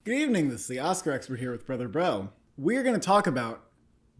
Good evening, this is the Oscar expert here with Brother Bro. We're going to talk about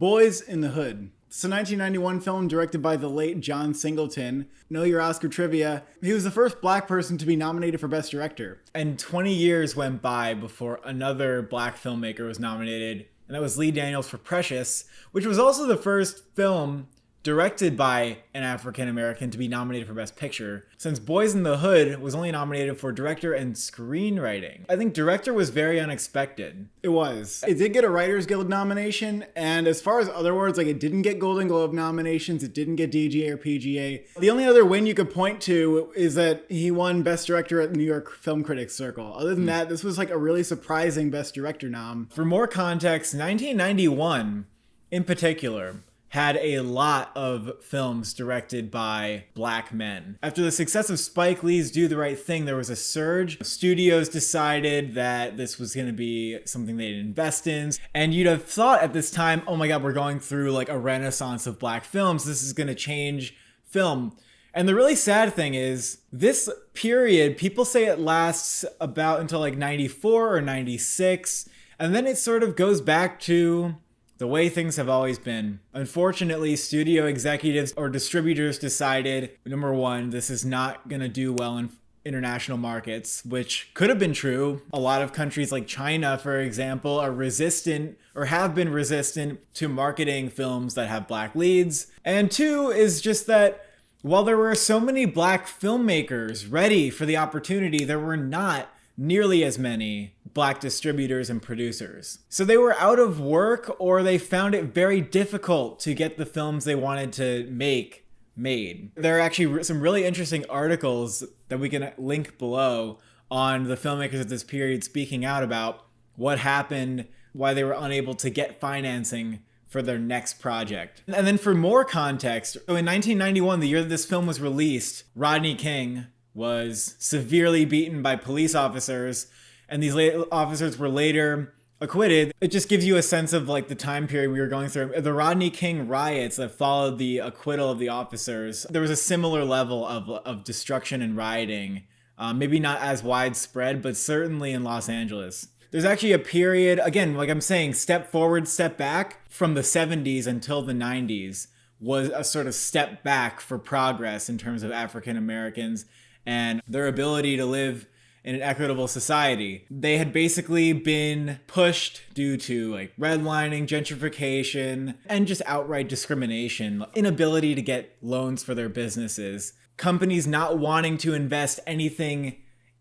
Boyz in the Hood. It's a 1991 film directed by the late John Singleton. Know your Oscar trivia. He was the first black person to be nominated for Best Director. And 20 years went by before another black filmmaker was nominated, and that was Lee Daniels for Precious, which was also the first film directed by an African American to be nominated for Best Picture, since Boyz in the Hood was only nominated for director and screenwriting. I think director was very unexpected. It was. It did get a Writers Guild nomination, and as far as other awards, it didn't get Golden Globe nominations, it didn't get DGA or PGA. The only other win you could point to is that he won Best Director at the New York Film Critics Circle. Other than that, this was a really surprising Best Director nom. For more context, 1991, in particular, had a lot of films directed by black men. After the success of Spike Lee's Do the Right Thing, there was a surge. Studios decided that this was going to be something they'd invest in. And you'd have thought at this time, oh my God, we're going through a renaissance of black films. This is going to change film. And the really sad thing is, this period, people say it lasts about until 94 or 96. And then it sort of goes back to the way things have always been. Unfortunately, studio executives or distributors decided, number one, this is not going to do well in international markets, which could have been true. A lot of countries like China, for example, are resistant or have been resistant to marketing films that have black leads. And two is just that while there were so many black filmmakers ready for the opportunity, there were not nearly as many black distributors and producers. So they were out of work, or they found it very difficult to get the films they wanted to make made. There are actually some really interesting articles that we can link below on the filmmakers of this period speaking out about what happened, why they were unable to get financing for their next project. And then for more context, so in 1991, the year that this film was released, Rodney King was severely beaten by police officers, and these officers were later acquitted. It just gives you a sense of the time period we were going through. The Rodney King riots that followed the acquittal of the officers, there was a similar level of destruction and rioting. Maybe not as widespread, but certainly in Los Angeles. There's actually a period, again, I'm saying, step forward, step back, from the 70s until the 90s was a sort of step back for progress in terms of African Americans and their ability to live in an equitable society. They had basically been pushed due to redlining, gentrification, and just outright discrimination, inability to get loans for their businesses, companies not wanting to invest anything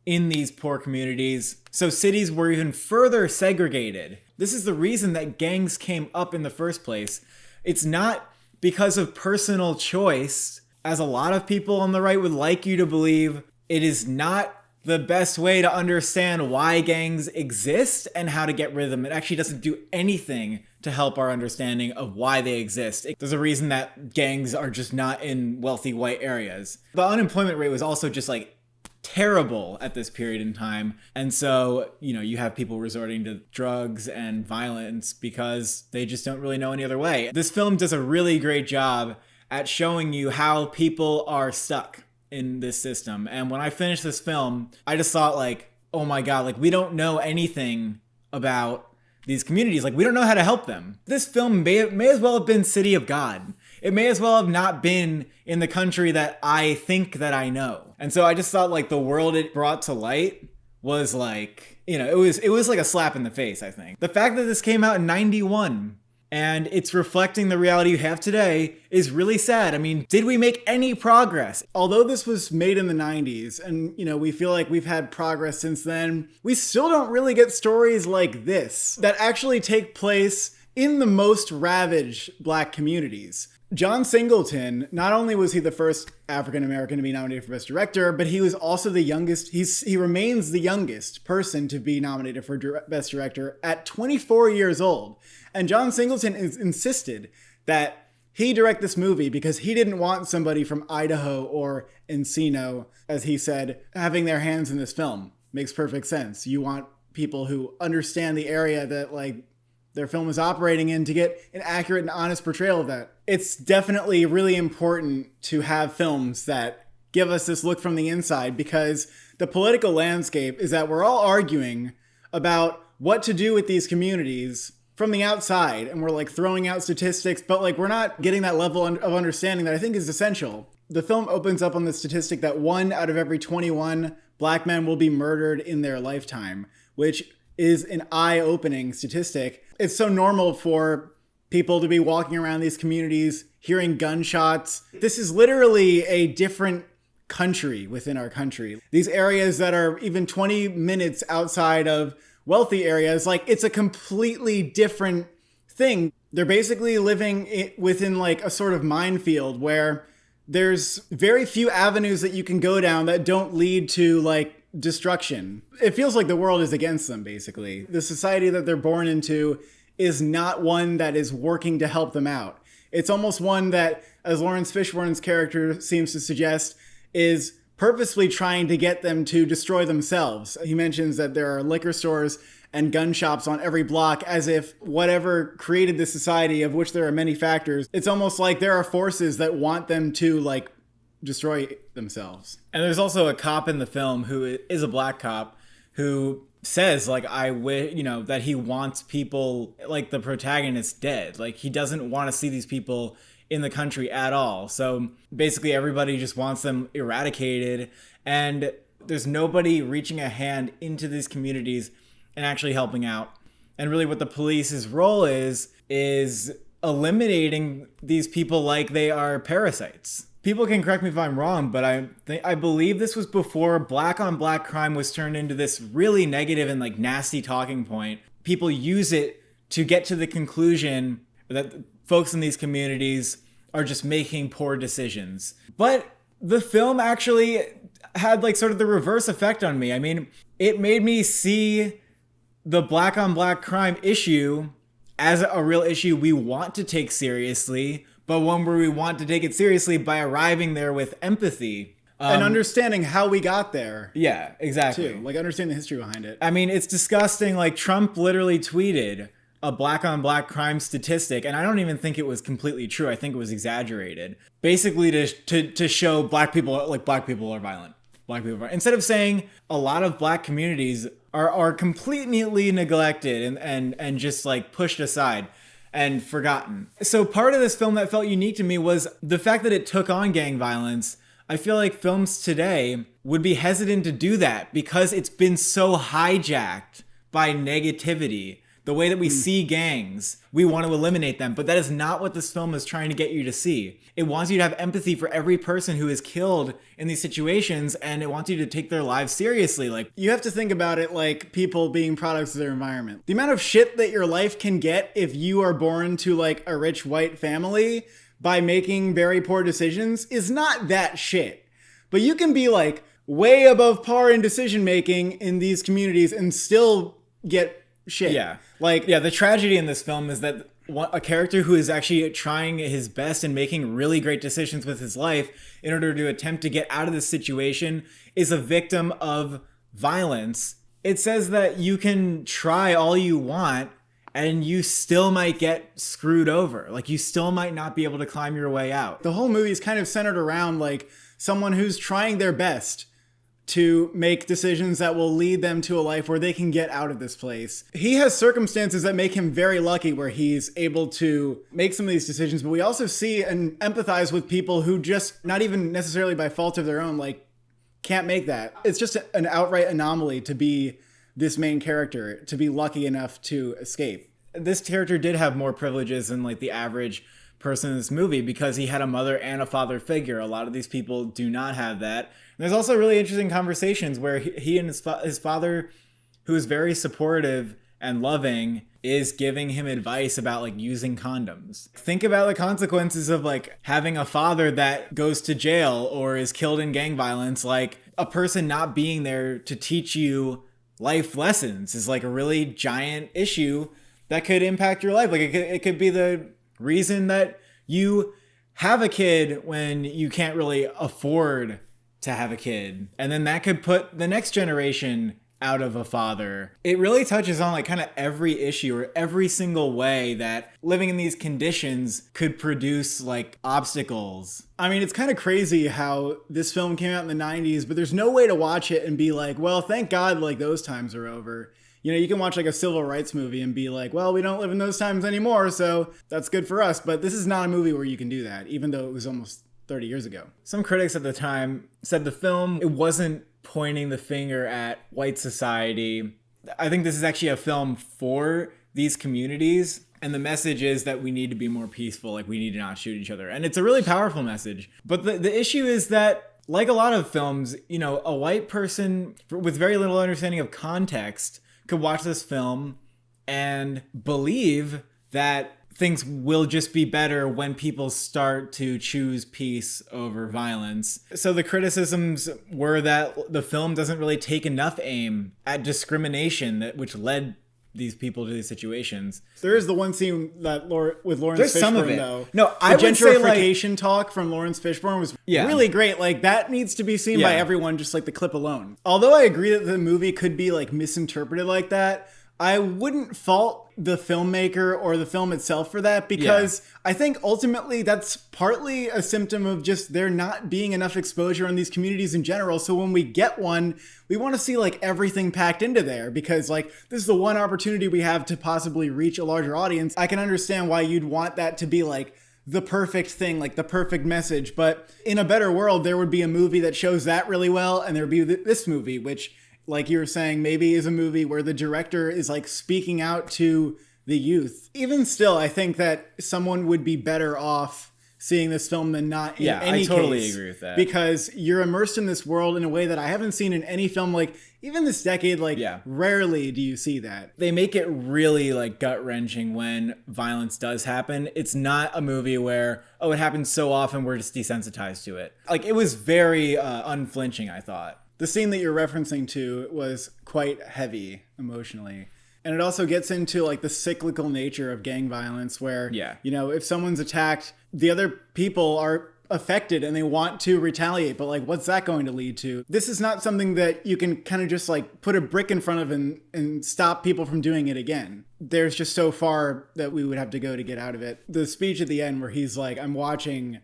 in these poor communities. So cities were even further segregated. This is the reason that gangs came up in the first place. It's not because of personal choice, as a lot of people on the right would like you to believe. It is not the best way to understand why gangs exist and how to get rid of them. It actually doesn't do anything to help our understanding of why they exist. There's a reason that gangs are just not in wealthy white areas. The unemployment rate was also just terrible at this period in time. And so, you have people resorting to drugs and violence because they just don't really know any other way. This film does a really great job at showing you how people are stuck in this system. And when I finished this film, I just thought oh my God, we don't know anything about these communities. We don't know how to help them. This film may as well have been City of God. It may as well have not been in the country that I think that I know. And so I just thought the world it brought to light was it was like a slap in the face, I think. The fact that this came out in 91 and it's reflecting the reality you have today is really sad. I mean, did we make any progress? Although this was made in the 90s and, we feel like we've had progress since then, we still don't really get stories like this that actually take place in the most ravaged black communities. John Singleton, not only was he the first African American to be nominated for Best Director, but he was also the youngest. He remains the youngest person to be nominated for Best Director at 24 years old. And John Singleton insisted that he direct this movie because he didn't want somebody from Idaho or Encino, as he said, having their hands in this film. Makes perfect sense. You want people who understand the area that their film is operating in to get an accurate and honest portrayal of that. It's definitely really important to have films that give us this look from the inside, because the political landscape is that we're all arguing about what to do with these communities from the outside, and we're like throwing out statistics, but like we're not getting that level of understanding that I think is essential. The film opens up on the statistic that 1 out of every 21 black men will be murdered in their lifetime, which is an eye-opening statistic. It's so normal for people to be walking around these communities, hearing gunshots. This is literally a different country within our country. These areas that are even 20 minutes outside of wealthy areas, like it's a completely different thing. They're basically living within like a sort of minefield where there's very few avenues that you can go down that don't lead to like destruction. It feels like the world is against them, basically. The society that they're born into is not one that is working to help them out. It's almost one that, as Lawrence Fishburne's character seems to suggest, is purposely trying to get them to destroy themselves. He mentions that there are liquor stores and gun shops on every block, as if whatever created this society, of which there are many factors, it's almost like there are forces that want them to like destroy themselves. And there's also a cop in the film who is a black cop who says like, I wish, that he wants people like the protagonist dead. Like he doesn't want to see these people in the country at all. So basically everybody just wants them eradicated, and there's nobody reaching a hand into these communities and actually helping out. And really what the police's role is eliminating these people like they are parasites. People can correct me if I'm wrong, but I believe this was before black on black crime was turned into this really negative and like nasty talking point. People use it to get to the conclusion that folks in these communities are just making poor decisions. But the film actually had like sort of the reverse effect on me. I mean, it made me see the black on black crime issue as a real issue we want to take seriously, but one where we want to take it seriously by arriving there with empathy. And understanding how we got there. Yeah, exactly. Too. Like understanding the history behind it. I mean, it's disgusting. Like Trump literally tweeted a black on black crime statistic, and I don't even think it was completely true. I think it was exaggerated. Basically to show black people are violent. Black people are, instead of saying a lot of black communities are completely neglected and just like pushed aside and forgotten. So part of this film that felt unique to me was the fact that it took on gang violence. I feel like films today would be hesitant to do that because it's been so hijacked by negativity. The way that we see gangs, we want to eliminate them, but that is not what this film is trying to get you to see. It wants you to have empathy for every person who is killed in these situations, and it wants you to take their lives seriously. Like, you have to think about it like people being products of their environment. The amount of shit that your life can get if you are born to like a rich white family by making very poor decisions is not that shit. But you can be like way above par in decision making in these communities and still get shit. Yeah. The tragedy in this film is that a character who is actually trying his best and making really great decisions with his life in order to attempt to get out of this situation is a victim of violence. It says that you can try all you want and you still might get screwed over. Like, you still might not be able to climb your way out. The whole movie is kind of centered around like someone who's trying their best to make decisions that will lead them to a life where they can get out of this place. He has circumstances that make him very lucky where he's able to make some of these decisions, but we also see and empathize with people who just, not even necessarily by fault of their own, like can't make that. It's just an outright anomaly to be this main character, to be lucky enough to escape. This character did have more privileges than like the average person in this movie because he had a mother and a father figure. A lot of these people do not have that. And there's also really interesting conversations where he and his father, who is very supportive and loving, is giving him advice about like using condoms. Think about the consequences of like having a father that goes to jail or is killed in gang violence. Like, a person not being there to teach you life lessons is like a really giant issue that could impact your life. Like, it could be the reason that you have a kid when you can't really afford to have a kid. And then that could put the next generation out of a father. It really touches on like kind of every issue or every single way that living in these conditions could produce like obstacles. I mean, it's kind of crazy how this film came out in the 90s, but there's no way to watch it and be like, well, thank God like those times are over. You know, you can watch like a civil rights movie and be like, well, we don't live in those times anymore, so that's good for us. But this is not a movie where you can do that, even though it was almost 30 years ago. Some critics at the time said the film, it wasn't pointing the finger at white society. I think this is actually a film for these communities. And the message is that we need to be more peaceful, like we need to not shoot each other. And it's a really powerful message. But the issue is that, like a lot of films, you know, a white person with very little understanding of context could watch this film and believe that things will just be better when people start to choose peace over violence. So the criticisms were that the film doesn't really take enough aim at discrimination, which led these people to these situations. There is the one scene that with Lawrence There's Fishburne, some of it. though. No, the I would say, gentrification talk from Lawrence Fishburne was really great. Like, that needs to be seen by everyone, just like the clip alone. Although I agree that the movie could be like misinterpreted like that, I wouldn't fault the filmmaker or the film itself for that, because I think ultimately that's partly a symptom of just there not being enough exposure in these communities in general. So when we get one, we want to see like everything packed into there, because like this is the one opportunity we have to possibly reach a larger audience. I can understand why you'd want that to be like the perfect thing, like the perfect message. But in a better world, there would be a movie that shows that really well, and there would be this movie, which, like you were saying, maybe is a movie where the director is like speaking out to the youth. Even still, I think that someone would be better off seeing this film than not in any case. I totally agree with that. Because you're immersed in this world in a way that I haven't seen in any film. Like, even this decade, like, rarely do you see that. They make it really like gut-wrenching when violence does happen. It's not a movie where, oh, it happens so often we're just desensitized to it. Like, it was very unflinching, I thought. The scene that you're referencing to was quite heavy emotionally. And it also gets into like the cyclical nature of gang violence where, you know, if someone's attacked, the other people are affected and they want to retaliate. But like, what's that going to lead to? This is not something that you can kind of just like put a brick in front of and stop people from doing it again. There's just so far that we would have to go to get out of it. The speech at the end where he's like, I'm watching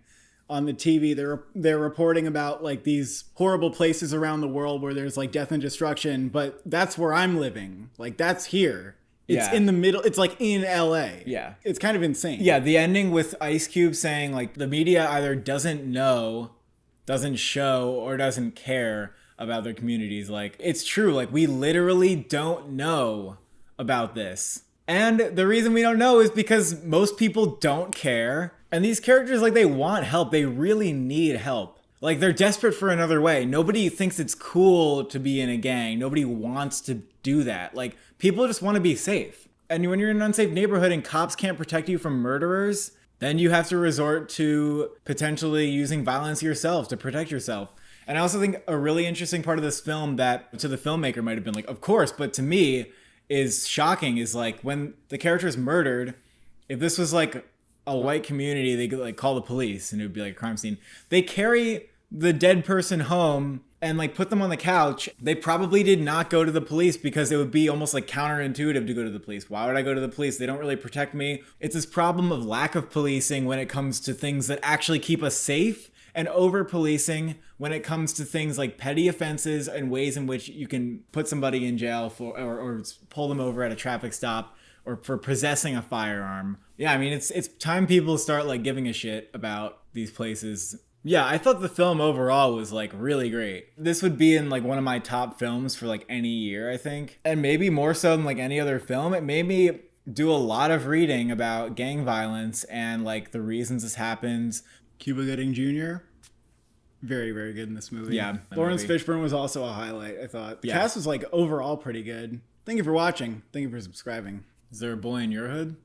on the TV, they're reporting about like these horrible places around the world where there's like death and destruction, but that's where I'm living. Like, that's here. It's in the middle. It's like in LA. Yeah. It's kind of insane. Yeah. The ending with Ice Cube saying like the media either doesn't know, doesn't show, or doesn't care about their communities. Like, it's true. Like, we literally don't know about this. And the reason we don't know is because most people don't care. And these characters, like, they want help. They really need help. Like, they're desperate for another way. Nobody thinks it's cool to be in a gang. Nobody wants to do that. Like, people just want to be safe. And when you're in an unsafe neighborhood and cops can't protect you from murderers, then you have to resort to potentially using violence yourself to protect yourself. And I also think a really interesting part of this film that to the filmmaker might have been like, of course, but to me is shocking, is like when the character is murdered, if this was like a white community, they could like call the police and it would be like a crime scene. They carry the dead person home and like put them on the couch. They probably did not go to the police because it would be almost like counterintuitive to go to the police. Why would I go to the police? They don't really protect me. It's this problem of lack of policing when it comes to things that actually keep us safe, and over policing when it comes to things like petty offenses and ways in which you can put somebody in jail for or pull them over at a traffic stop or for possessing a firearm. Yeah, I mean, it's time people start like giving a shit about these places. Yeah, I thought the film overall was like really great. This would be in like one of my top films for like any year, I think. And maybe more so than like any other film. It made me do a lot of reading about gang violence and like the reasons this happens. Cuba Gooding Jr., very, very good in this movie. Yeah. Lawrence Fishburne was also a highlight, I thought. The cast was like overall pretty good. Thank you for watching. Thank you for subscribing. Is there a boy in your hood?